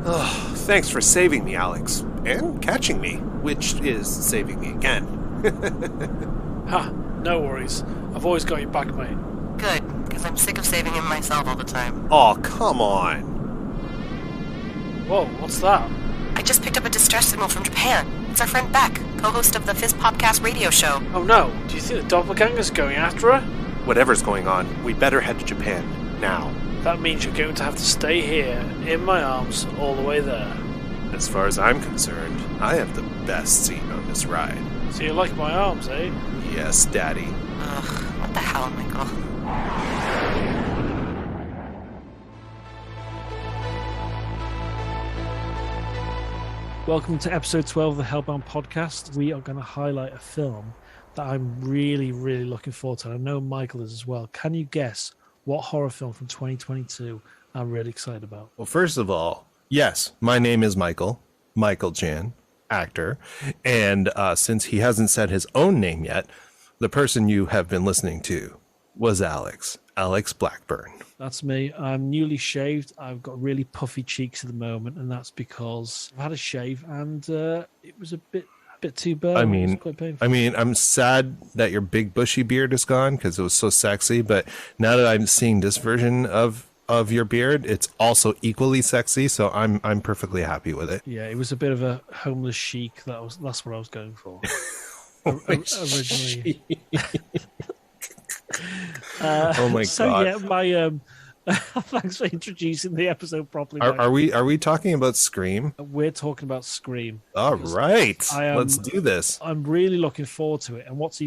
Oh, thanks for saving me, Alex. And catching me, which is saving me again. Ha, no worries. I've always got your back, mate. Good, because I'm sick of saving him myself all the time. Oh, come on. Whoa, what's that? I just picked up a distress signal from Japan. It's our friend Beck, co-host of the Podcast radio show. Oh no, do you think the doppelganger's going after her? Whatever's going on, we better head to Japan, now. That means you're going to have to stay here, in my arms, all the way there. As far as I'm concerned, I have the best seat on this ride. So you like my arms, eh? Yes, Daddy. Ugh, what the hell, Michael? Welcome to episode 12 of the Hellbound Podcast. We are going to highlight a film that I'm really looking forward to. I know Michael is as well. Can you guess what horror film from 2022 I'm really excited about? Well, first of all, yes, my name is Michael Chan, actor. And since he hasn't said his own name yet, the person you have been listening to was Alex Blackburn. That's me. I'm newly shaved. I've got really puffy cheeks at the moment, and that's because I've had a shave and it was a bit too burnt. I It was quite painful. mean, I'm sad that your big bushy beard is gone because it was so sexy. But now that I'm seeing this version of your beard, it's also equally sexy. So I'm perfectly happy with it. Yeah, it was a bit of a homeless chic. That's what I was going for. Originally. Oh my so god! Yeah, my thanks for introducing the episode properly. Are we talking about Scream? We're talking about Scream. All right, let's do this. I'm really looking forward to it, and what's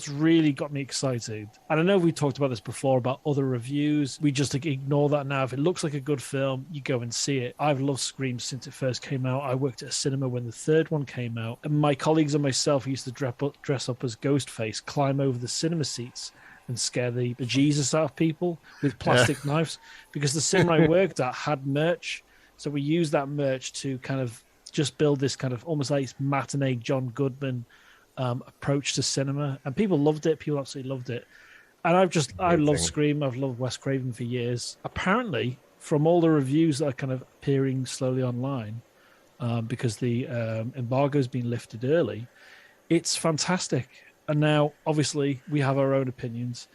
really got me excited, and I know we talked about this before about other reviews, we just ignore that now. If it looks like a good film, you go and see it. I've loved Scream since it first came out. I worked at a cinema when the third one came out, and my colleagues and myself used to dress up as Ghostface, climb over the cinema seats and scare the bejesus out of people with plastic knives, because the cinema I worked at had merch. So we used that merch to kind of just build this kind of almost like matinee John Goodman approach to cinema, and people loved it. People absolutely loved it. And I love Scream. I've loved Wes Craven for years. Apparently, from all the reviews that are kind of appearing slowly online, because the embargo's been lifted early, it's fantastic. And now, obviously, we have our own opinions,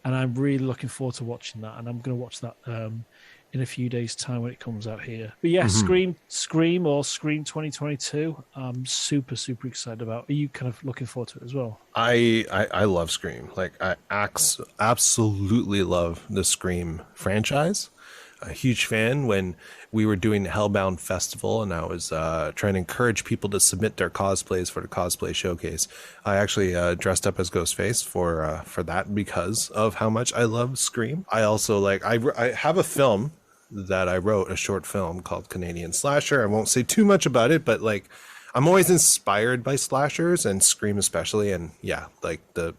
and I'm really looking forward to watching that. And I'm going to watch that in a few days' time when it comes out here. But yeah, Scream or Scream 2022, I'm super excited about. Are you kind of looking forward to it as well? I love Scream. Like, I absolutely love the Scream franchise. A huge fan. When we were doing the Hellbound Festival and I was trying to encourage people to submit their cosplays for the cosplay showcase, I actually dressed up as Ghostface for that because of how much I love Scream. I also I have a film that I wrote, a short film called Canadian Slasher. I won't say too much about it, but like, I'm always inspired by slashers, and Scream especially. And yeah, like the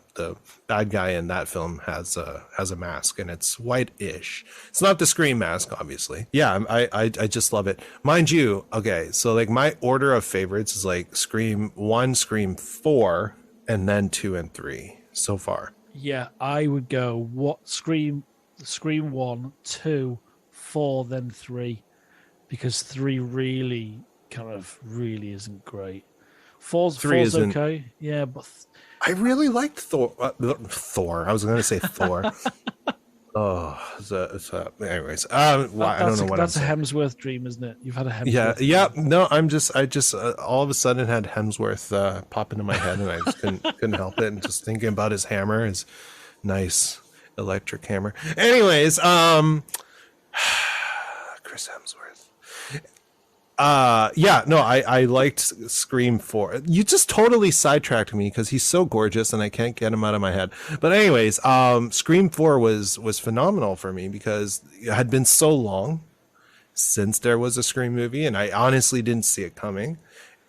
bad guy in that film has a mask, and it's white-ish. It's not the Scream mask, obviously. Yeah, I just love it. Mind you, okay, so like my order of favorites is like Scream 1, Scream 4, and then 2 and 3 so far. Yeah, I would go Scream 1, 2, 4, then 3, because 3 really isn't great. Four's okay, yeah, but I really liked Thor. I was going to say Thor. Anyways, I don't know what that's a Hemsworth dream, isn't it? You've had a Hemsworth. Yeah. No, I just all of a sudden had Hemsworth pop into my head, and I just couldn't help it, and just thinking about his hammer, his nice electric hammer. Anyways, Chris Hemsworth. I liked Scream 4. You just totally sidetracked me because he's so gorgeous and I can't get him out of my head. But anyways, Scream 4 was phenomenal for me because it had been so long since there was a Scream movie, and I honestly didn't see it coming.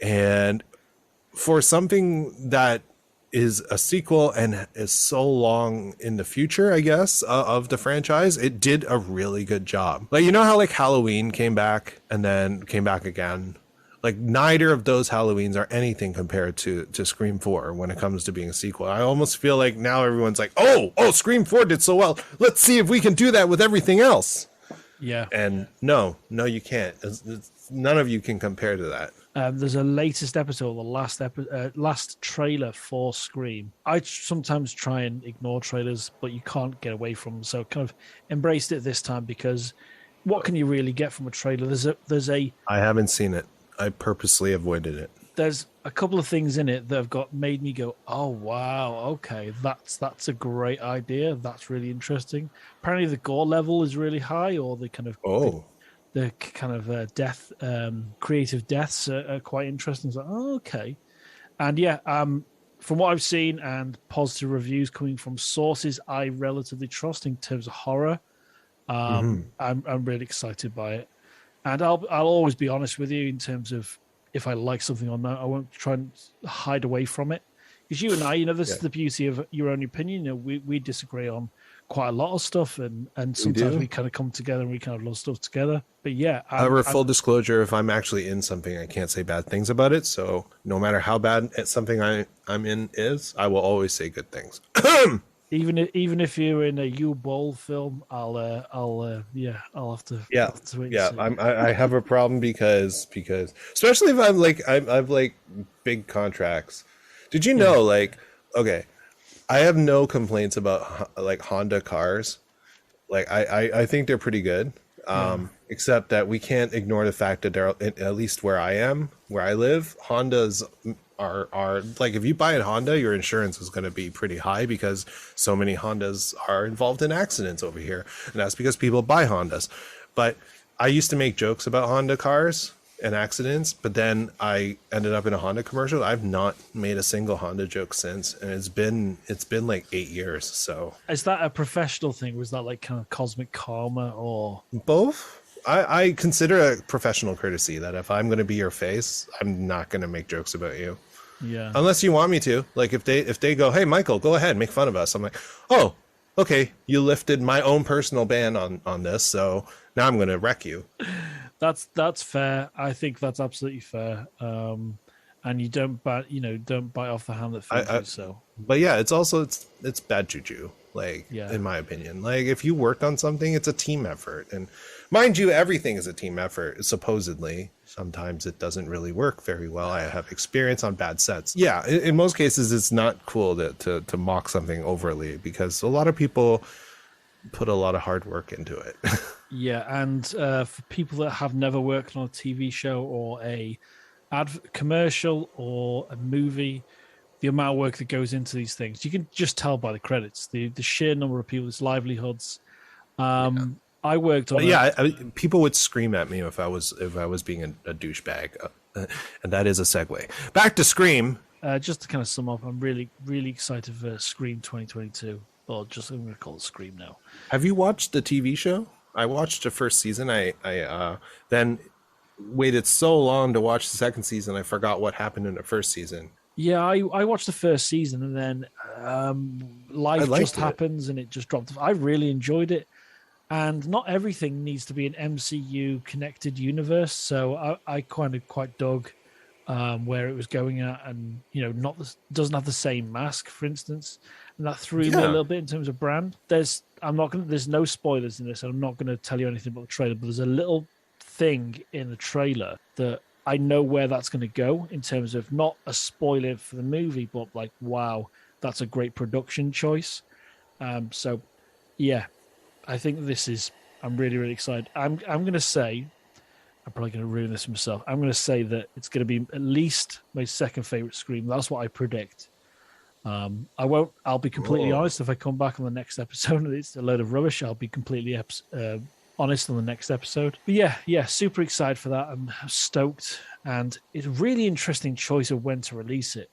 And for something that is a sequel and is so long in the future, I guess, of the franchise, it did a really good job. Like, you know how like Halloween came back and then came back again? Like, neither of those Halloweens are anything compared to Scream 4 when it comes to being a sequel. I almost feel like now everyone's like, oh, Scream 4 did so well. Let's see if we can do that with everything else. Yeah. And no, you can't. None of you can compare to that. There's a latest episode, the last trailer for Scream. I sometimes try and ignore trailers, but you can't get away from them. So kind of embraced it this time because what can you really get from a trailer? I haven't seen it. I purposely avoided it. There's a couple of things in it that have made me go, oh wow, okay, that's a great idea. That's really interesting. Apparently the gore level is really high, or the kind of the kind of death, creative deaths are quite interesting. It's like, oh, okay. And yeah, from what I've seen and positive reviews coming from sources I relatively trust in terms of horror, I'm really excited by it. And I'll always be honest with you in terms of if I like something or not. I won't try and hide away from it. Because you and I, this is the beauty of your own opinion. We disagree on quite a lot of stuff, and sometimes we kind of come together and we kind of love stuff together. But yeah, however, full disclosure, if I'm actually in something, I can't say bad things about it. So no matter how bad something I'm in is, I will always say good things. Even if you're in a U-Bowl film, I'll have to. I have a problem because especially if I've like big contracts. Did you know okay, I have no complaints about like Honda cars. Like I think they're pretty good. Except that we can't ignore the fact that they're, at least where I live, Hondas are like, if you buy a Honda, your insurance is going to be pretty high because so many Hondas are involved in accidents over here. And that's because people buy Hondas. But I used to make jokes about Honda cars and accidents, but then I ended up in a Honda commercial. I've not made a single Honda joke since, and it's been like 8 years. So is that a professional thing? Was that like kind of cosmic karma, or both? I consider a professional courtesy that if I'm going to be your face, I'm not going to make jokes about you. Yeah. Unless you want me to. Like if they go, hey Michael, go ahead, make fun of us. I'm like, oh, okay, you lifted my own personal ban on this, so now I'm going to wreck you. That's fair. I think that's absolutely fair. And you don't bite off the hand that feeds you. So, but yeah, it's bad juju. In my opinion, like if you worked on something, it's a team effort, and mind you, everything is a team effort. Supposedly, sometimes it doesn't really work very well. I have experience on bad sets. Yeah, in most cases, it's not cool to mock something overly because a lot of people put a lot of hard work into it. Yeah, and for people that have never worked on a TV show or a commercial or a movie, the amount of work that goes into these things, you can just tell by the credits, the sheer number of people's livelihoods. I worked on people would scream at me if I was being a douchebag, and that is a segue back to Scream. Just to kind of sum up, I'm really, really excited for Scream 2022. Or just I'm going to call it Scream now. Have you watched the TV show? I watched the first season. I then waited so long to watch the second season, I forgot what happened in the first season. Yeah, I watched the first season, and then life just happens, and it just dropped. I really enjoyed it, and not everything needs to be an MCU connected universe. So I kind of quite dug where it was going at, and doesn't have the same mask, for instance, and that threw me a little bit in terms of brand. There's no spoilers in this, and I'm not going to tell you anything about the trailer, but there's a little thing in the trailer that I know where that's going to go in terms of not a spoiler for the movie, but like, wow, that's a great production choice. So yeah, I think I'm really, really excited. I'm going to say, I'm probably going to ruin this myself. I'm going to say that it's going to be at least my second favorite Scream. That's what I predict. I'll be completely honest. If I come back on the next episode and it's a load of rubbish, I'll be completely honest on the next episode. But yeah, super excited for that. I'm stoked, and it's a really interesting choice of when to release it.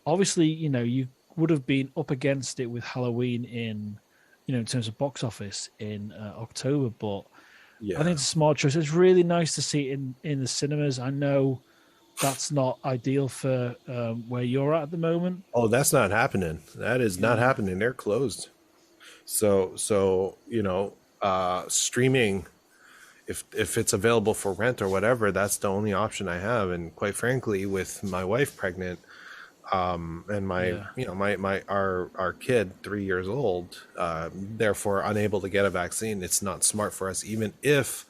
Obviously, you would have been up against it with Halloween in terms of box office in October, but I think it's a smart choice. It's really nice to see it in the cinemas. I know that's not ideal for where you're at the moment. Oh, that's not happening. That is not happening. They're closed. So streaming, if it's available for rent or whatever, that's the only option I have. And quite frankly, with my wife pregnant, And my, you know, our kid, 3 years old, therefore unable to get a vaccine. It's not smart for us, even if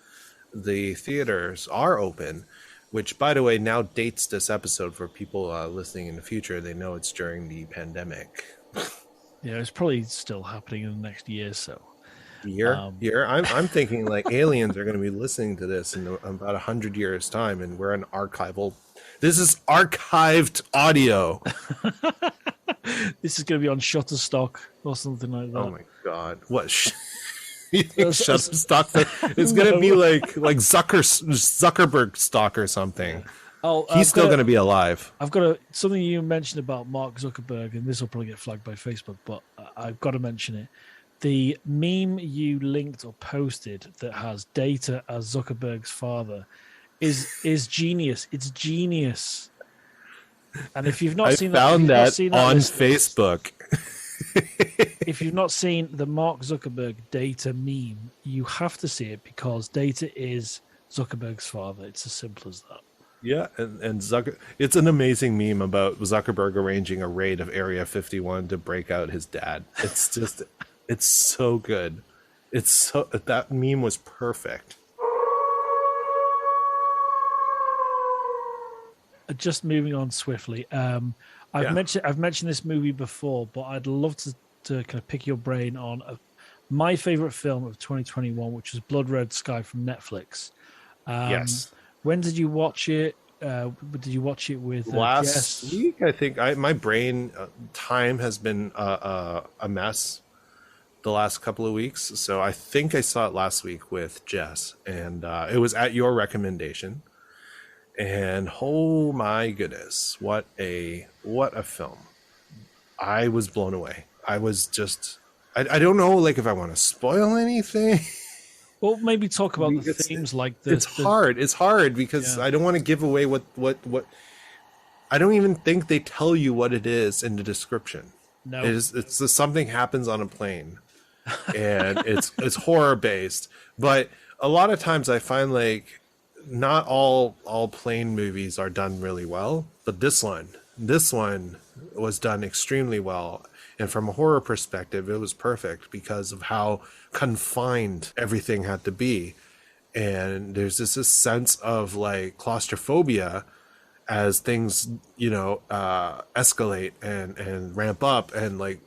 the theaters are open, which, by the way, now dates this episode for people listening in the future. They know it's during the pandemic. Yeah, it's probably still happening in the next year or so. Year. I'm thinking like aliens are going to be listening to this in about 100 years time, and we're an archival. This is archived audio. This is going to be on Shutterstock or something like that. Oh my god! What? You think Shutterstock? It's going to be like Zuckerberg stock or something. Oh, he's still going to be alive. I've got something you mentioned about Mark Zuckerberg, and this will probably get flagged by Facebook, but I've got to mention it. The meme you linked or posted that has Data as Zuckerberg's father is genius. It's genius. And if you've not seen that, on Facebook. If you've not seen the Mark Zuckerberg Data meme, you have to see it because Data is Zuckerberg's father. It's as simple as that. Yeah, and it's an amazing meme about Zuckerberg arranging a raid of Area 51 to break out his dad. It's just, it's so good. That meme was perfect. Just moving on swiftly. I've mentioned this movie before, but I'd love to kind of pick your brain on my favorite film of 2021, which was Blood Red Sky from Netflix. Yes. When did you watch it? Did you watch it with last week? I think my brain time has been a mess the last couple of weeks, so I think I saw it last week with Jess, and it was at your recommendation. And oh my goodness, what a film! I was blown away. I was just I don't know like if I want to spoil anything. Well, maybe talk about the themes like this. It's hard because I don't want to give away what I don't even think they tell you what it is in the description. No, it's something happens on a plane, and it's horror based. But a lot of times I find like not all plane movies are done really well, but this one was done extremely well. And from a horror perspective, it was perfect because of how confined everything had to be. And there's this sense of like claustrophobia as things, escalate and ramp up. And like,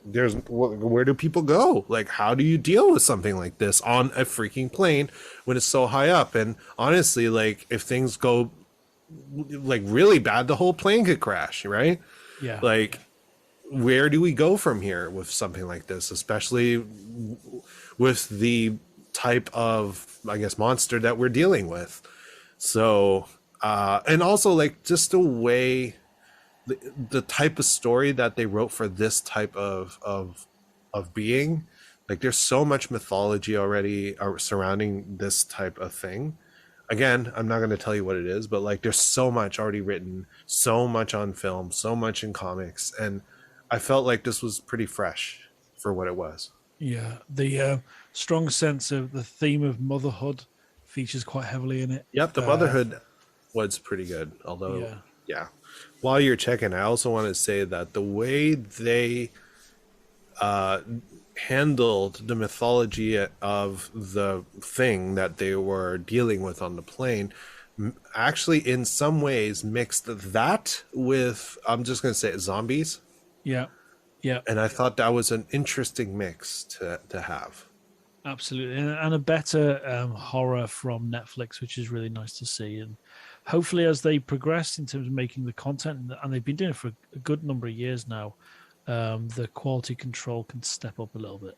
where do people go? Like, how do you deal with something like this on a freaking plane when it's so high up? And honestly, like if things go like really bad, the whole plane could crash, right? Yeah. Like, where do we go from here with something like this, especially with the type of, I guess, monster that we're dealing with? So, and also like just the way, the type of story that they wrote for this type of being, like there's so much mythology already surrounding this type of thing. Again, I'm not going to tell you what it is, but like there's so much already written, so much on film, so much in comics, and I felt like this was pretty fresh for what it was. Yeah, the strong sense of the theme of motherhood features quite heavily in it. Yep, the motherhood was pretty good. Although, yeah. While you're checking, I also want to say that the way they handled the mythology of the thing that they were dealing with on the plane actually in some ways mixed that with, I'm just going to say, zombies. Yeah. And I thought that was an interesting mix to have. Absolutely. And a better horror from Netflix, which is really nice to see. And hopefully as they progress in terms of making the content, and they've been doing it for a good number of years now, the quality control can step up a little bit.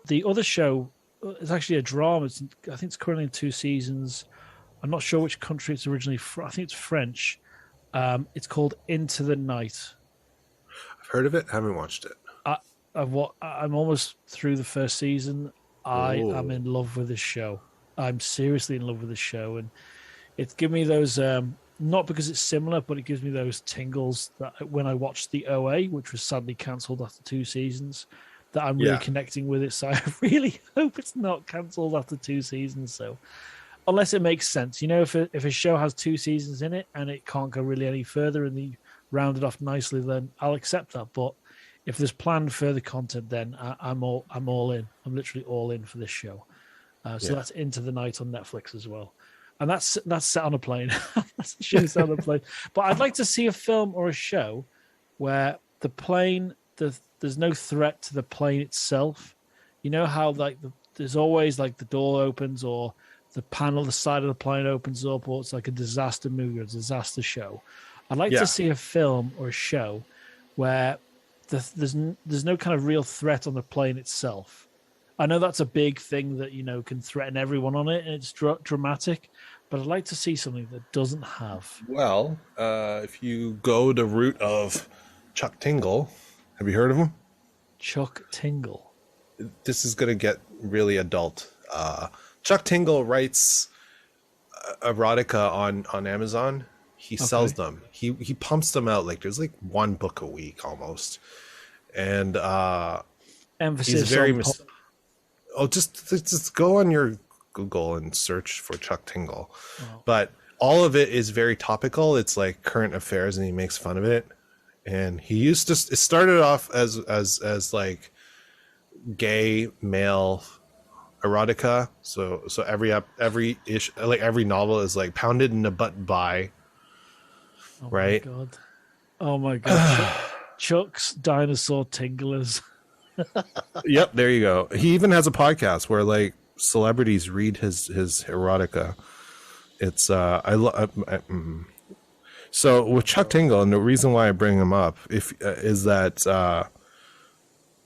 The other show is actually a drama. I think it's currently in 2 seasons. I'm not sure which country it's originally from. I think it's French. It's called Into the Night. I've heard of it. Haven't watched it. I'm almost through the first season. I am in love with this show. I'm seriously in love with this show, and it's given me those. Not because it's similar, but it gives me those tingles that when I watched the OA, which was sadly cancelled after 2 seasons, that I'm really connecting with it. So I really hope it's not cancelled after 2 seasons. So unless it makes sense. You know, if a show has 2 seasons in it and it can't go really any further and they round it off nicely, then I'll accept that. But if there's planned further content, then I'm all in. I'm literally all in for this show. So that's Into the Night on Netflix as well. And that's set on a plane. That's a show set on a plane. But I'd like to see a film or a show where the plane, there's no threat to the plane itself. You know how like there's always like the door opens or the side of the plane opens up, or it's like a disaster movie or a disaster show. I'd like to see a film or a show where there's no kind of real threat on the plane itself. I know that's a big thing that, you know, can threaten everyone on it, and it's dramatic, but I'd like to see something that doesn't have. Well, if you go the route of Chuck Tingle, have you heard of him? Chuck Tingle. This is going to get really adult. Chuck Tingle writes erotica on Amazon. He sells them. He pumps them out. Like there's like 1 book a week almost. And emphasis he's very on just go on your Google and search for Chuck Tingle. Oh. But all of it is very topical. It's like current affairs and he makes fun of it. And he it started off as like gay male erotica. So every issue, like every novel is like pounded in the butt by. Oh right? My God. Oh my God. Chuck's Dinosaur Tinglers. Yep, there you go. He even has a podcast where like celebrities read his erotica. It's so with Chuck Tingle, and the reason why I bring him up is that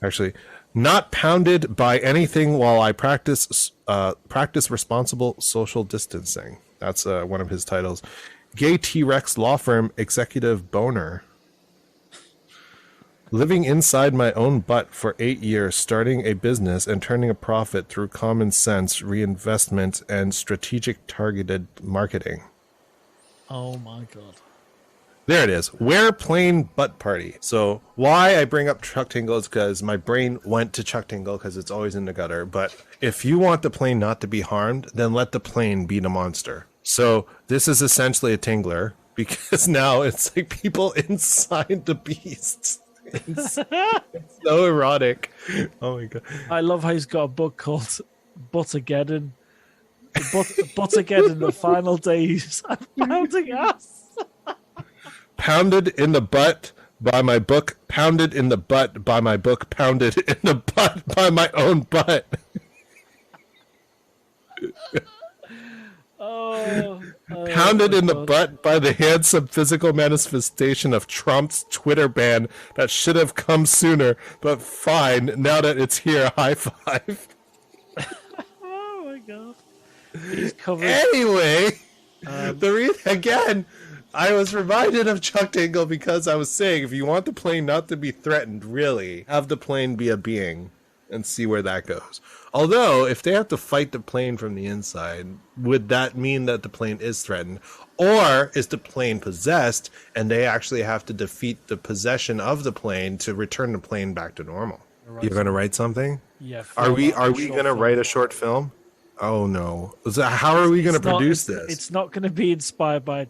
actually not pounded by anything while I practice responsible social distancing. That's one of his titles. Gay T-Rex law firm executive boner. Living inside my own butt for 8 years, starting a business and turning a profit through common sense, reinvestment, and strategic targeted marketing. Oh my God. There it is. Where plane butt party. So why I bring up Chuck Tingle is because my brain went to Chuck Tingle because it's always in the gutter. But if you want the plane not to be harmed, then let the plane be the monster. So this is essentially a Tingler because now it's like people inside the beasts. It's so erotic. Oh my God. I love how he's got a book called Buttergeddon. Buttergeddon, the final days of pounding ass. Pounded in the butt by my book, pounded in the butt by my book, pounded in the butt by my own butt. Pounded in the butt by the handsome physical manifestation of Trump's Twitter ban that should have come sooner, but fine, now that it's here, high five. Oh my God. He's covered. Anyway, again, I was reminded of Chuck Tingle because I was saying if you want the plane not to be threatened, really, have the plane be a being and see where that goes. Although, if they have to fight the plane from the inside, would that mean that the plane is threatened? Or is the plane possessed and they actually have to defeat the possession of the plane to return the plane back to normal? You're going to write something? Yeah. Are we going to write a short film? Oh, no. How are we going to produce this? It's not going to be inspired by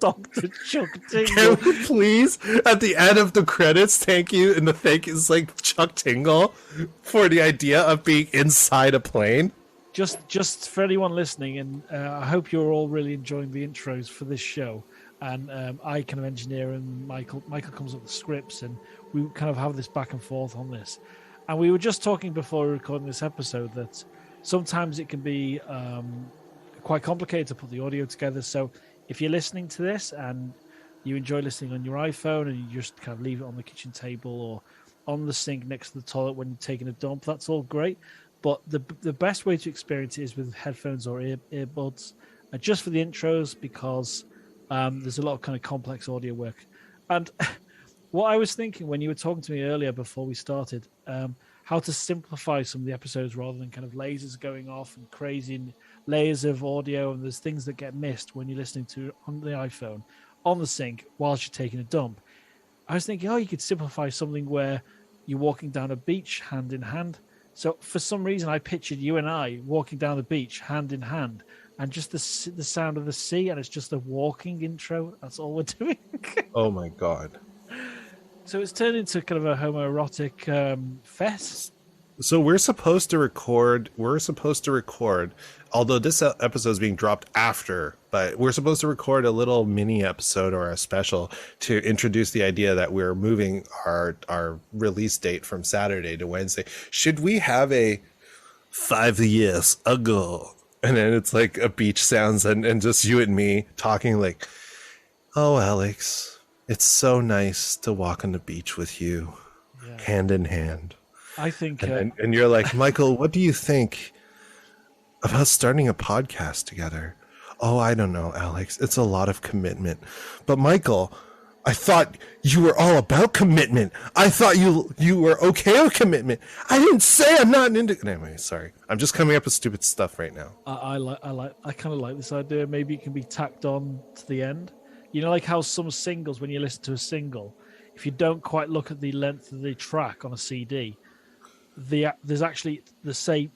Dr. Chuck Tingle. Can we please, at the end of the credits, thank you, and the thank is like Chuck Tingle for the idea of being inside a plane? Just for anyone listening, and I hope you're all really enjoying the intros for this show. And I kind of engineer, and Michael comes up with scripts, and we kind of have this back and forth on this. And we were just talking before recording this episode that sometimes it can be quite complicated to put the audio together. So if you're listening to this and you enjoy listening on your iPhone and you just kind of leave it on the kitchen table or on the sink next to the toilet when you're taking a dump, that's all great. But the best way to experience it is with headphones or earbuds, just for the intros, because there's a lot of kind of complex audio work. And what I was thinking when you were talking to me earlier before we started, how to simplify some of the episodes rather than kind of lasers going off and crazy layers of audio, and there's things that get missed when you're listening to on the iPhone on the sink whilst you're taking a dump. I was thinking, you could simplify something where you're walking down a beach hand in hand. So for some reason I pictured you and I walking down the beach hand in hand, and just the sound of the sea, and it's just a walking intro. That's all we're doing. Oh my God. So it's turned into kind of a homoerotic fest. So we're supposed to record, although this episode is being dropped after, but we're supposed to record a little mini episode or a special to introduce the idea that we're moving our release date from Saturday to Wednesday. Should we have a 5 years ago? And then it's like a beach sounds and just you and me talking like, oh, Alex, it's so nice to walk on the beach with you, hand in hand. I think, and you're like, Michael, what do you think about starting a podcast together? Oh, I don't know, Alex. It's a lot of commitment. But Michael, I thought you were all about commitment. I thought you were okay with commitment. I didn't say I'm not into. Anyway, sorry. I'm just coming up with stupid stuff right now. I kind of like this idea. Maybe it can be tacked on to the end. You know, like how some singles, when you listen to a single, if you don't quite look at the length of the track on a CD, there's actually say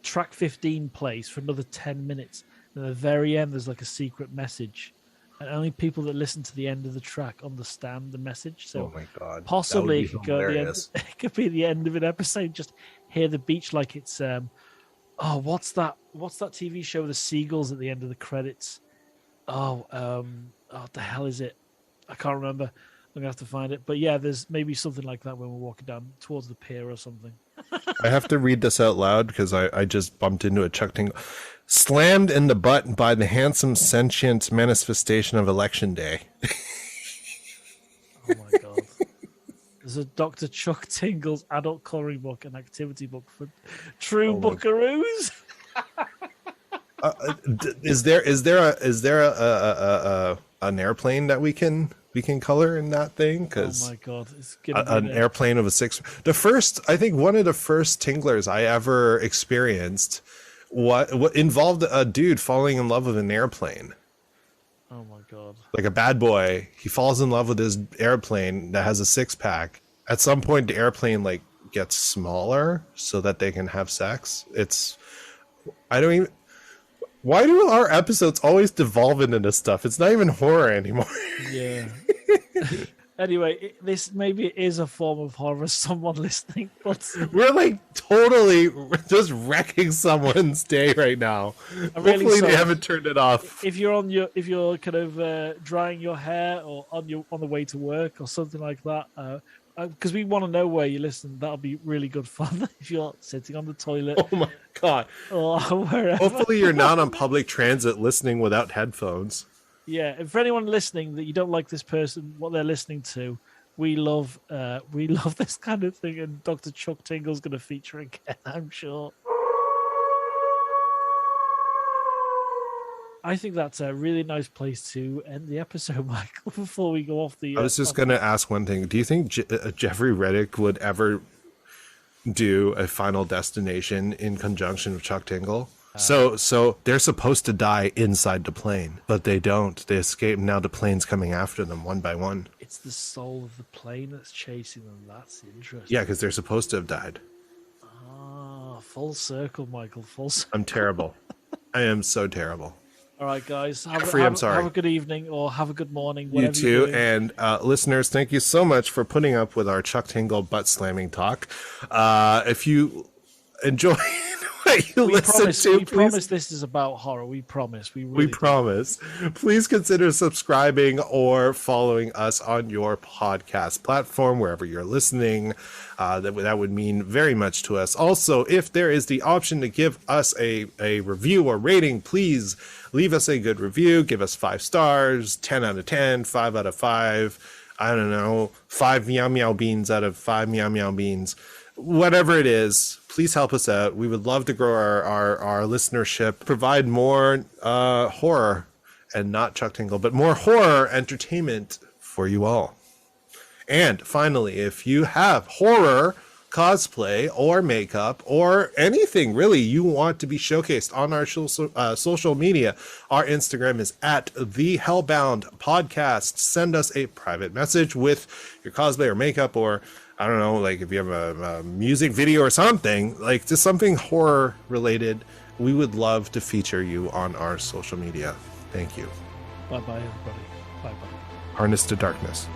track 15 plays for another 10 minutes, and at the very end there's like a secret message, and only people that listen to the end of the track understand the message. So oh my God, possibly it could go at the end. It could be the end of an episode. Just hear the beach like it's what's that TV show with the seagulls at the end of the credits? What the hell is it? I can't remember. I'm gonna have to find it. But yeah, there's maybe something like that when we're walking down towards the pier or something. I have to read this out loud because I just bumped into a Chuck Tingle. Slammed in the butt by the handsome sentient manifestation of election day. Oh my God. There's a Dr. Chuck Tingle's adult coloring book and activity book for true buckaroos. Is there an airplane that we can color in that thing? Because oh my God, it's an airplane of a six. I think one of the first Tinglers I ever experienced what involved a dude falling in love with an airplane. Oh my God! Like a bad boy, he falls in love with his airplane that has a 6-pack. At some point, the airplane like gets smaller so that they can have sex. Why do our episodes always devolve into this stuff? It's not even horror anymore. Yeah. Anyway, this maybe it is a form of horror. Someone listening, but we're like totally just wrecking someone's day right now. Hopefully they haven't turned it off. If you're kind of drying your hair or on the way to work or something like that, because we want to know where you listen. That'll be really good fun if you're sitting on the toilet. Oh my God! Or wherever. Hopefully you're not on public transit listening without headphones. Yeah, and for anyone listening that you don't like this person, what they're listening to, we love this kind of thing, and Dr. Chuck Tingle's going to feature again, I'm sure. I think that's a really nice place to end the episode, Michael, before we go off the... I was just going to ask one thing. Do you think Jeffrey Reddick would ever do a Final Destination in conjunction with Chuck Tingle? So they're supposed to die inside the plane, but they don't. They escape. Now the plane's coming after them one by one. It's the soul of the plane that's chasing them. That's interesting. Yeah, because they're supposed to have died. Ah, full circle, Michael. Full circle. I'm terrible. I am so terrible. All right, guys. I'm sorry. Have a good evening or have a good morning. You too. And listeners, thank you so much for putting up with our Chuck Tingle butt slamming talk. If you enjoy... we promise this is about horror. We promise. We promise. Please consider subscribing or following us on your podcast platform, wherever you're listening. That would mean very much to us. Also, if there is the option to give us a review or rating, please leave us a good review. Give us 5 stars, 10 out of 10, 5 out of 5. I don't know, 5 meow meow beans out of 5 meow meow beans. Whatever it is, please help us out. We would love to grow our listenership, provide more horror, and not Chuck Tingle, but more horror entertainment for you all. And finally, if you have horror, cosplay, or makeup, or anything really you want to be showcased on our social media, our Instagram is at the Hellbound Podcast. Send us a private message with your cosplay or makeup, or I don't know, like if you have a music video or something, like just something horror related, we would love to feature you on our social media. Thank you. Bye-bye, everybody. Bye-bye. Harness to darkness.